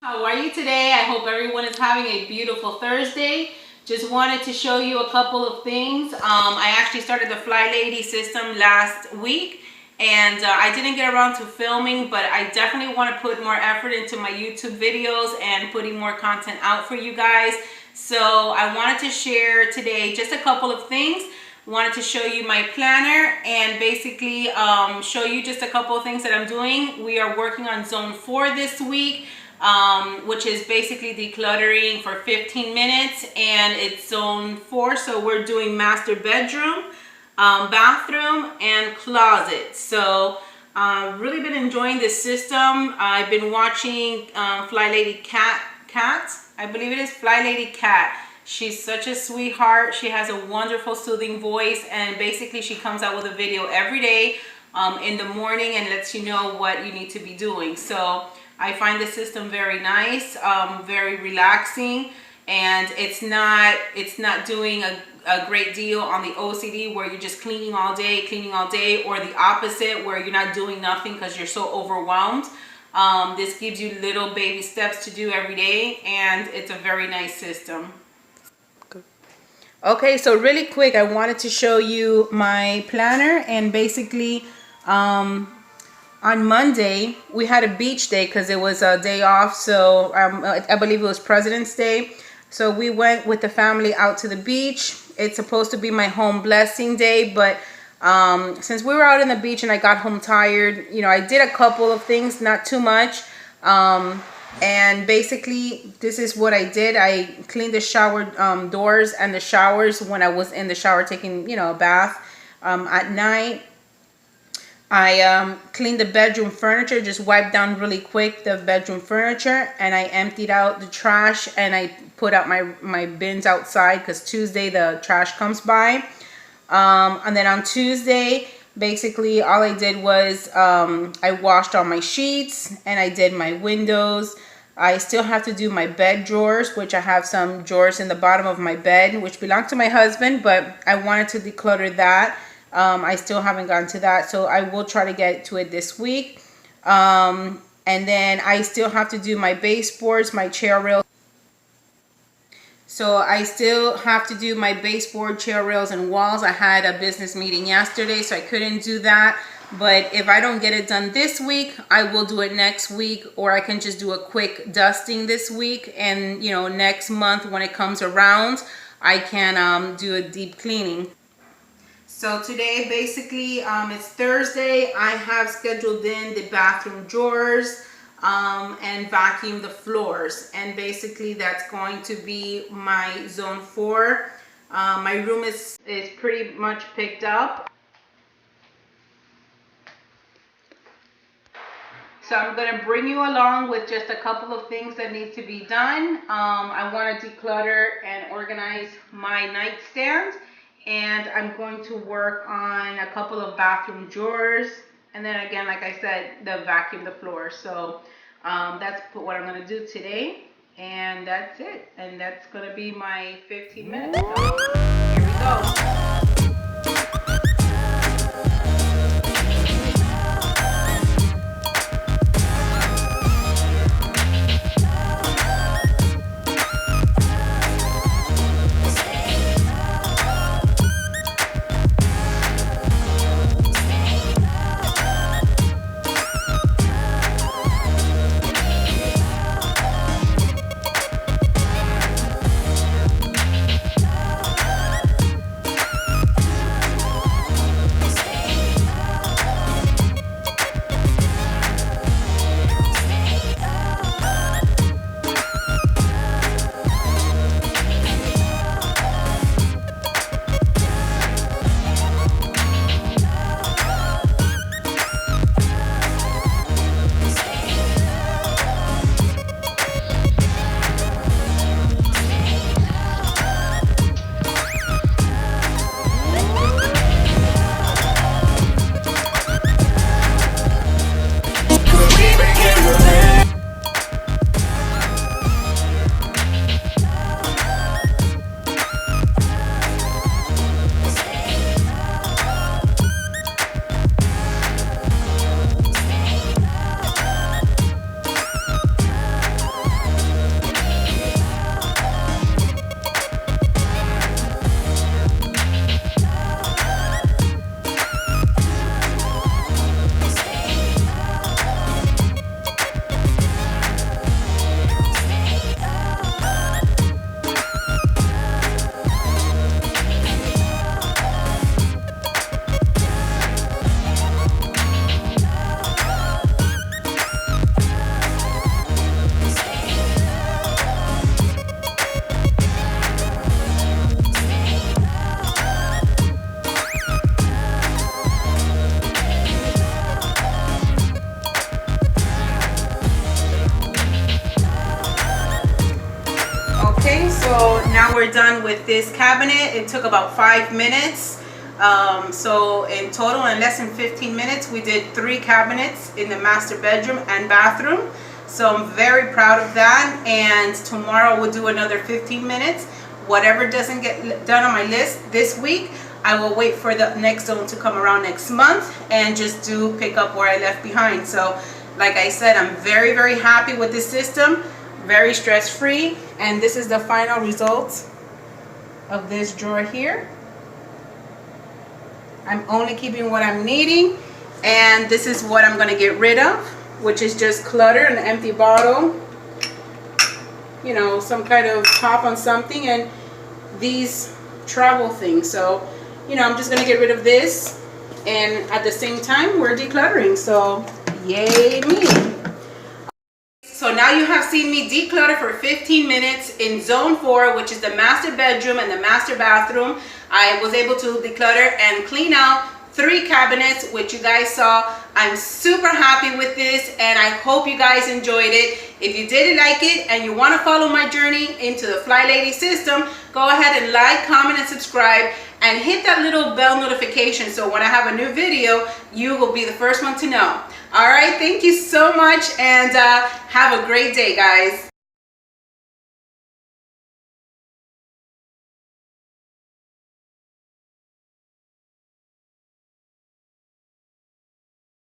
How are you today? I hope everyone is having a beautiful Thursday. Just wanted to show you a couple of things. I actually started the Flylady system last week and I didn't get around to filming, but I definitely want to put more effort into my YouTube videos and putting more content out for you guys. So I wanted to share today just a couple of things. Wanted to show you my planner and basically show you just a couple of things that I'm doing. We are working on zone 4 this week. Which is basically decluttering for 15 minutes, and it's zone 4, so we're doing master bedroom, bathroom, and closet. So really been enjoying this system. I've been watching Flylady Cat, I believe it is Flylady Cat. She's such a sweetheart. She has a wonderful soothing voice, and basically she comes out with a video every day in the morning and lets you know what you need to be doing. So I find the system very nice, very relaxing, and it's not doing a great deal on the OCD where you're just cleaning all day, or the opposite where you're not doing nothing because you're so overwhelmed. This gives you little baby steps to do every day, and it's a very nice system. Okay, so really quick, I wanted to show you my planner, and basically on Monday, we had a beach day because it was a day off. So I believe it was President's Day. So we went with the family out to the beach. It's supposed to be my home blessing day, but since we were out on the beach and I got home tired, you know, I did a couple of things, not too much. And basically, this is what I did. I cleaned the shower doors and the showers when I was in the shower taking, you know, a bath at night. I cleaned the bedroom furniture, just wiped down really quick the bedroom furniture, and I emptied out the trash, and I put out my bins outside because Tuesday the trash comes by. And then on Tuesday, basically all I did was I washed all my sheets and I did my windows. I still have to do my bed drawers, which I have some drawers in the bottom of my bed, which belong to my husband, but I wanted to declutter that. I still haven't gotten to that, so I will try to get to it this week. And then I still have to do my baseboards, my chair rails. So I still have to do my baseboard, chair rails, and walls. I had a business meeting yesterday, so I couldn't do that. But if I don't get it done this week, I will do it next week, or I can just do a quick dusting this week. And, you know, next month when it comes around, I can do a deep cleaning. So today, basically, it's Thursday. I have scheduled in the bathroom drawers and vacuum the floors. And basically, that's going to be my zone 4. My room is pretty much picked up. So I'm going to bring you along with just a couple of things that need to be done. I want to declutter and organize my nightstand. And I'm going to work on a couple of bathroom drawers. And then again, like I said, the vacuum the floor. So that's what I'm going to do today. And that's it. And that's going to be my 15 minutes. So here we go. So now we're done with this cabinet. It took about 5 minutes. So in total, in less than 15 minutes, we did 3 cabinets in the master bedroom and bathroom. So I'm very proud of that. And tomorrow we'll do another 15 minutes. Whatever doesn't get done on my list this week, I will wait for the next zone to come around next month and just pick up where I left behind. So like I said, I'm very, very happy with this system. Very stress-free. And this is the final result of this drawer here. I'm only keeping what I'm needing. And this is what I'm going to get rid of, which is just clutter, an empty bottle, you know, some kind of top on something, and these travel things. So, you know, I'm just going to get rid of this. And at the same time, we're decluttering. So, yay me. So now you have seen me declutter for 15 minutes in zone 4, which is the master bedroom and the master bathroom. I was able to declutter and clean out 3 cabinets, which you guys saw. I'm super happy with this, and I hope you guys enjoyed it. If you did like it and you want to follow my journey into the Flylady system, go ahead and like, comment, and subscribe, and hit that little bell notification so when I have a new video, you will be the first one to know. All right, thank you so much, and have a great day, guys.